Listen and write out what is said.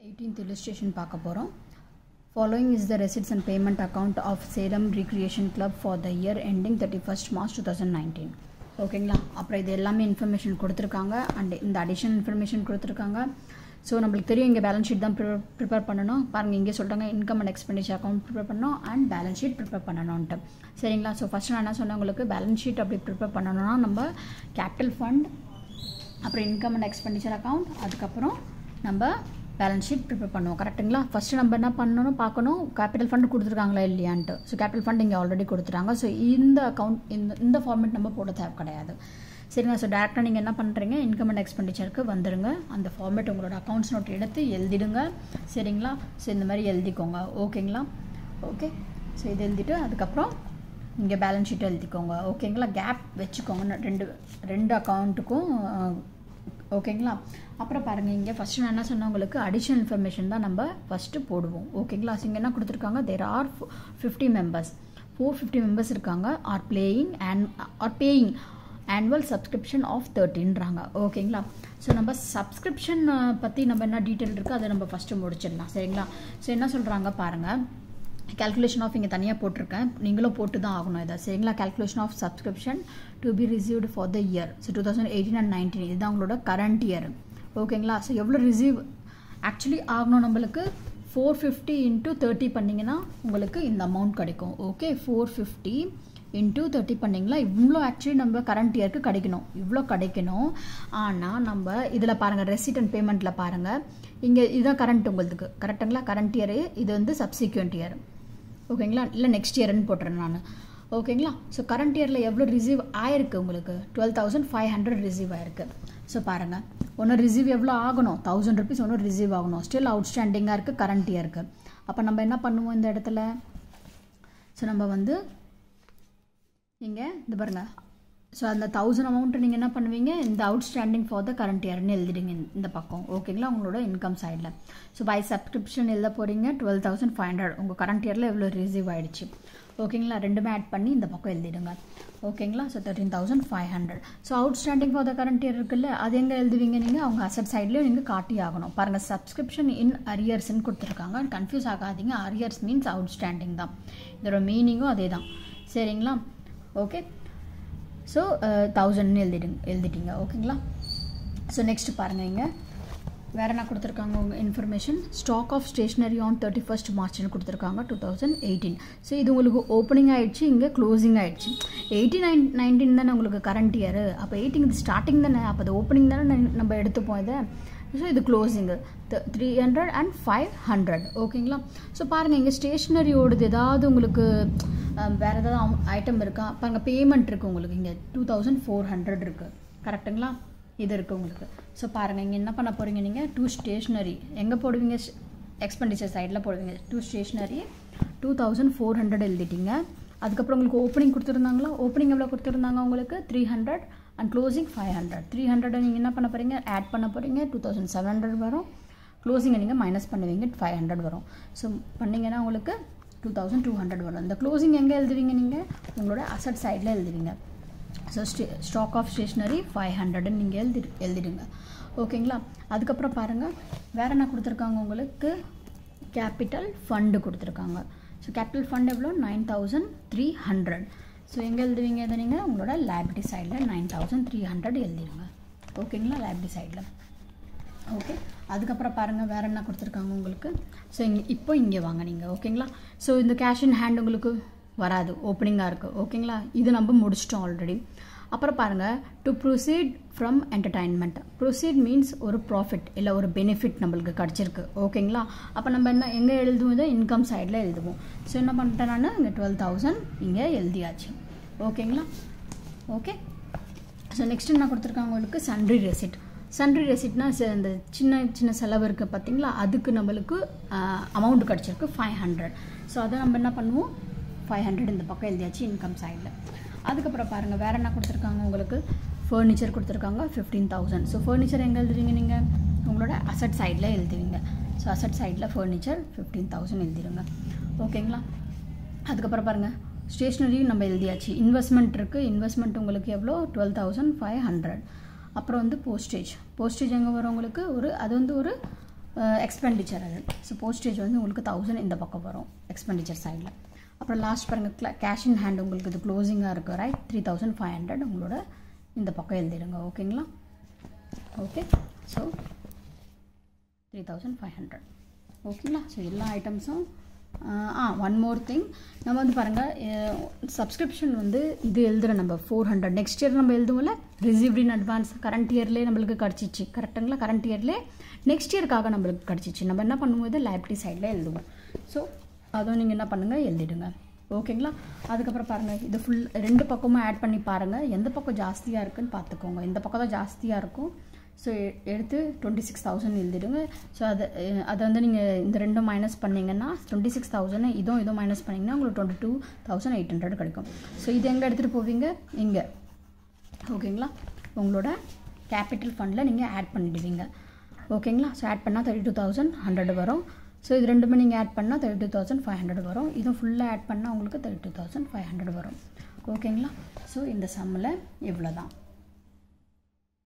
18th illustration பார்க்க போறோம். Following is the receipts and payment account of Salem Recreation Club for the year ending 31st March 2019. ஓகேங்களா? அப்புறம் இது எல்லாமே information கொடுத்துருக்காங்க அண்ட் இந்த அடிஷனல் இன்ஃபர்மேஷன் கொடுத்துருக்காங்க. ஸோ நம்மளுக்கு தெரியும் இங்கே பேலன்ஸ் ஷீட் தான் ப்ரிப்பேர் பண்ணணும். பாருங்கள் இங்கே சொல்கிறாங்க income and expenditure account prepare பண்ணணும் அண்ட் பேலன்ஸ் ஷீட் ப்ரிப்பேர் பண்ணணும்ன்ட்டு. சரிங்களா? ஸோ ஃபஸ்ட்டு நான் என்ன சொன்னேன், உங்களுக்கு பேலன்ஸ் ஷீட் அப்படி ப்ரிப்பேர் பண்ணணும்னா நம்ம கேபிட்டல் ஃபண்ட், அப்புறம் இன்கம் அண்ட் எக்ஸ்பெண்டிச்சர் அக்கௌண்ட், அதுக்கப்புறம் நம்ம பேலன்ஸ் ஷீட் ப்ரிப்பேர் பண்ணுவோம். கரெக்டுங்களா? ஃபஸ்ட்டு நம்ம என்ன பண்ணணும் பார்க்கணும், கேபிட்டல் ஃபண்ட் கொடுத்துருக்காங்களா இல்லையான்ட்டு. ஸோ கேபிட்டல் ஃபண்ட் இங்கே ஆல்ரெடி கொடுத்துட்டாங்க. ஸோ இந்த அக்கௌண்ட் இந்த ஃபார்மேட் நம்ம போட தேவை கிடையாது. சரிங்களா? ஸோ டேரெக்டாக நீங்கள் என்ன பண்ணுறீங்க, இன்கம் அண்ட் எக்ஸ்பெண்டிச்சருக்கு வந்துடுங்க. அந்த ஃபார்மேட் உங்களோட அக்கௌண்ட்ஸ் நோட் எடுத்து எழுதிடுங்க. சரிங்களா? ஸோ இந்த மாதிரி எழுதிக்கோங்க. ஓகேங்களா? ஓகே. ஸோ இது எழுதிட்டு அதுக்கப்புறம் இங்கே பேலன்ஸ் ஷீட் எழுதிக்கோங்க. ஓகேங்களா? கேப் வச்சுக்கோங்க ரெண்டு அக்கௌண்ட்டுக்கும். ஓகேங்களா? அப்புறம் பாருங்கள் இங்கே ஃபஸ்ட்டு நான் என்ன சொன்னேன், உங்களுக்கு அடிஷனல் இன்ஃபர்மேஷன் தான் நம்ம ஃபஸ்ட்டு போடுவோம். ஓகேங்களா? ஸோ இங்கே என்ன கொடுத்துருக்காங்க, தேர் ஆர் 50 மெம்பர்ஸ், 450 மெம்பர்ஸ் இருக்காங்க. Are paying annual subscription of 13ன்றாங்க. ஓகேங்களா? ஸோ நம்ம சப்ஸ்கிரிப்ஷன் பற்றி நம்ம என்ன டீட்டெயில் இருக்குது அதை நம்ம ஃபஸ்ட்டு முடிச்சிடலாம். சரிங்களா? ஸோ என்ன சொல்கிறாங்க பாருங்கள், கேல்குலேஷன் ஆஃப் இங்கே தனியாக போட்டிருக்கேன், நீங்களும் போட்டு தான் ஆகணும் இதை. சரிங்களா? Calculation of subscription to be received for the year. So 2018 and 19 இதுதான் உங்களோட கரண்ட் இயர். ஓகேங்களா? ஸோ எவ்வளோ ரிசீவ் ஆக்சுவலி ஆகணும் நம்மளுக்கு, 450 × 30 பண்ணிங்கன்னா உங்களுக்கு இந்த அமௌண்ட் கிடைக்கும். ஓகே, 450 × 30 பண்ணிங்களா, இவ்வளோ ஆக்சுவலி நம்ம கரண்ட் இயருக்கு கிடைக்கணும், இவ்வளோ கிடைக்கணும். ஆனால் நம்ம இதில் பாருங்கள், ரெசிட் அண்ட் பேமெண்ட்டில் பாருங்கள், இங்கே இதுதான் கரண்ட் உங்களுக்கு. கரெக்டுங்களா? கரண்ட் இயரு, இது வந்து சப்சிக்வெண்ட் இயர். ஓகேங்களா? இல்லை நெக்ஸ்ட் இயர்னு போட்டுறேன் நான். ஓகேங்களா? ஸோ கரண்ட் இயரில் எவ்வளோ ரிசீவ் ஆயிருக்கு உங்களுக்கு, 12,500 ரிசீவ் ஆயிருக்கு. ஸோ பாருங்கள், ஒன்று ரிசீவ் எவ்வளோ ஆகணும், 1000 rupees ஒன்று ரிசீவ் ஆகணும். ஸ்டில் அவுட்ஸ்டாண்டிங்காக இருக்குது கரண்ட் இயருக்கு. அப்போ நம்ம என்ன பண்ணுவோம் இந்த இடத்துல, ஸோ நம்ம வந்து இங்கே இது பாருங்கள், ஸோ அந்த 1000 அமௌண்ட்டு நீங்கள் என்ன பண்ணுவீங்க, இந்த அவுட்ஸ்டாண்டிங் ஃபார் த கரண்ட் இயர்னு எழுதிடுங்க இந்த பக்கம். ஓகேங்களா? உங்களோட இன்கம் சைடில். ஸோ பை சப்ஸ்கிரிப்ஷன் எழுத போகிறீங்க 12,500, உங்கள் கரண்ட் இயரில் எவ்வளோ ரிசீவ் ஆகிடுச்சு. ஓகேங்களா? ரெண்டுமே ஆட் பண்ணி இந்த பக்கம் எழுதிடுங்க. ஓகேங்களா? So 13,500. So outstanding for the current year இருக்குல்ல, அது எங்கே எழுதுவீங்க நீங்கள், அவங்க அசட் சைட்லேயும் நீங்கள் காட்டி ஆகணும். பாருங்கள், சப்ஸ்கிரிப்ஷன் இன் அரியர்ஸ்ன்னு கொடுத்துருக்காங்க. கன்ஃபியூஸ் ஆகாதீங்க, அரியர்ஸ் மீன்ஸ் அவுட்ஸ்டாண்டிங் தான், இதோட மீனிங்கும் அதே தான். சரிங்களா? ஓகே. ஸோ 1000 எழுதிட்டீங்க. ஓகேங்களா? ஸோ நெக்ஸ்ட் பாருங்கள், இங்கே வேறு என்ன கொடுத்துருக்காங்க உங்கள் information, stock of stationery on 31st Marchன்னு கொடுத்துருக்காங்க 2018. ஸோ இது உங்களுக்கு ஓப்பனிங் ஆகிடுச்சு, இங்கே க்ளோசிங் ஆகிடுச்சு. 18-19 தானே உங்களுக்கு கரண்ட் இயரு, அப்போ 18 இது ஸ்டார்டிங் தானே, அப்போ அது ஓப்பனிங் தானே நம்ம எடுத்துப்போம் இதை. ஸோ இது க்ளோசிங்கு 300 and 500. ஓகேங்களா? ஸோ பாருங்கள், இங்கே ஸ்டேஷ்னரியோடது ஏதாவது உங்களுக்கு வேறு ஏதாவது ஐட்டம் இருக்கா பாருங்கள். பேமெண்ட் இருக்குது உங்களுக்கு, இங்கே 2,400 இருக்குது. கரெக்டுங்களா? இது இருக்குது உங்களுக்கு. ஸோ பாருங்கள், இங்கே என்ன பண்ண போகிறீங்க நீங்கள், டூ ஸ்டேஷ்னரி எங்கே போடுவீங்க, எக்ஸ்பெண்டிச்சர் சைடில் போடுவீங்க. டூ ஸ்டேஷ்னரி 2,400 எழுதிட்டீங்க. அதுக்கப்புறம் உங்களுக்கு ஓப்பனிங் கொடுத்துருந்தாங்களா, ஓப்பனிங் எவ்வளோ கொடுத்துருந்தாங்க உங்களுக்கு, 300 அண்ட் க்ளோசிங் 500. 300 நீங்கள் என்ன பண்ண போகிறீங்க, ஆட் பண்ண போகிறீங்க, 2,700 வரும். க்ளோசிங்கை நீங்கள் மைனஸ் பண்ணுவீங்க, 500 வரும். ஸோ பண்ணிங்கன்னா உங்களுக்கு 2,200 வரும். இந்த க்ளோசிங் எங்கே எழுதுவீங்க நீங்கள், உங்களோட அசட் சைடில் எழுதுவீங்க. ஸோ ஸ்டாக் ஆஃப் ஸ்டேஷ்னரி 500 நீங்கள் எழுதிடுங்க. ஓகேங்களா? அதுக்கப்புறம் பாருங்கள், வேறு என்ன கொடுத்துருக்காங்க உங்களுக்கு, கேபிட்டல் ஃபண்டு கொடுத்துருக்காங்க. ஸோ கேபிட்டல் ஃபண்ட் எவ்வளோ, 9,300. ஸோ எங்கே எழுதுவீங்க இதை நீங்கள், உங்களோட லைபிலிட்டி சைடில் 9,300 எழுதிடுங்க. ஓகேங்களா? லைபிலிட்டி சைடில். ஓகே. அதுக்கப்புறம் பாருங்கள், வேறு என்ன கொடுத்துருக்காங்க உங்களுக்கு. ஸோ இங்கே வாங்க நீங்கள். ஓகேங்களா? ஸோ இந்த கேஷ் இன் ஹேண்ட் உங்களுக்கு வராது, ஓப்பனிங்காக இருக்குது. ஓகேங்களா? இது நம்ம முடிச்சிட்டோம் ஆல்ரெடி. அப்புறம் பாருங்கள், to proceed from entertainment. Proceed means ஒரு ப்ராஃபிட் இல்லை ஒரு பெனிஃபிட் நம்மளுக்கு கிடச்சிருக்கு. ஓகேங்களா? அப்போ நம்ம என்ன எங்கே எழுதுவோம், இதை இன்கம் சைடில் எழுதுவோம். ஸோ என்ன பண்ணிட்டேன் நான், இங்கே 12,000 இங்கே எழுதியாச்சு. ஓகேங்களா? ஓகே. ஸோ நெக்ஸ்ட் என்ன கொடுத்துருக்காங்க உங்களுக்கு, சன்ட்ரி ரெசிட். சன்ட்ரி ரெசிட்னா இந்த சின்ன சின்ன செலவு இருக்குது பார்த்தீங்களா, அதுக்கு நம்மளுக்கு அமௌண்ட் கிடச்சிருக்கு 500. ஸோ அதை நம்ம என்ன பண்ணுவோம், 500 இந்த பக்கம் எழுதியாச்சு இன்கம் சைடில். அதுக்கப்புறம் பாருங்கள், வேறு என்ன கொடுத்துருக்காங்க உங்களுக்கு, ஃபர்னிச்சர் கொடுத்துருக்காங்க 15,000. ஸோ ஃபர்னிச்சர் எங்கே எழுதுவீங்க நீங்கள், உங்களோட அசட் சைடில் எழுதுவீங்க. ஸோ அசட் சைடில் ஃபர்னிச்சர் 15,000 எழுதிடுங்க. ஓகேங்களா? அதுக்கப்புறம் பாருங்கள், ஸ்டேஷ்னரி நம்ம எழுதியாச்சு. இன்வெஸ்ட்மெண்ட் இருக்குது, இன்வெஸ்ட்மெண்ட் உங்களுக்கு எவ்வளோ, 12,500. அப்புறம் வந்து போஸ்டேஜ் எங்கே வரும் உங்களுக்கு, அது வந்து ஒரு எக்ஸ்பெண்டிச்சர் அது. ஸோ போஸ்டேஜ் வந்து உங்களுக்கு 1000 இந்த பக்கம் வரும் எக்ஸ்பெண்டிச்சர் சைடில். அப்புறம் லாஸ்ட் பாருங்கள் கேஷ் இன் ஹேண்ட் உங்களுக்கு இது க்ளோசிங்காக இருக்குது ரைட் 3500 உங்களோட இந்த பக்கம் எழுதிடுங்க. ஓகேங்களா? ஓகே, ஸோ 3500 ஓகேங்களா? ஸோ எல்லா ஐட்டம்ஸும் ஒன் மோர் திங், நம்ம வந்து பாருங்கள் சப்ஸ்கிரிப்ஷன் வந்து இது எழுதுகிற நம்ம 400 நெக்ஸ்ட் இயர் நம்ம எழுதுவோம்ல ரிசீவ்ட் இன் அட்வான்ஸ் கரண்ட் இயர்லேயே நம்மளுக்கு கிடச்சிச்சு கரெக்டுங்களா? கரண்ட் இயர்லேயே நெக்ஸ்ட் இயர்க்காக நம்மளுக்கு கிடச்சிச்சு. நம்ம என்ன பண்ணும்போது லைபிலிட்டி சைடில் எழுதுவோம். ஸோ அதுவும் நீங்கள் என்ன பண்ணுங்கள் எழுதிடுங்க. ஓகேங்களா? அதுக்கப்புறம் பாருங்கள் இது ஃபுல் 2 பக்கமும் ஆட் பண்ணி பாருங்கள் எந்த பக்கம் ஜாஸ்தியாக இருக்குதுன்னு பார்த்துக்கோங்க. இந்த பக்கம் தான் ஜாஸ்தியாக இருக்கும். ஸோ எடுத்து 26,000 எழுதிடுங்க. ஸோ அதை வந்து நீங்கள் இந்த 2 மைனஸ் பண்ணிங்கன்னா 26,000 இதுவும் மைனஸ் பண்ணிங்கன்னா உங்களுக்கு 22,800 கிடைக்கும். ஸோ இது எங்கே எடுத்துகிட்டு போவீங்க? இங்கே. ஓகேங்களா? உங்களோட கேபிட்டல் ஃபண்டில் நீங்கள் ஆட் பண்ணிடுவீங்க. ஓகேங்களா? ஸோ ஆட் பண்ணால் 32,100 வரும். ஸோ இது ரெண்டுமே நீங்கள் ஆட் பண்ணால் 32,500 வரும். இதுவும் ஃபுல்லாக ஆட் பண்ணால் உங்களுக்கு 32,500 வரும். ஓகேங்களா? ஸோ இந்த சம்மில் இவ்வளோ தான்.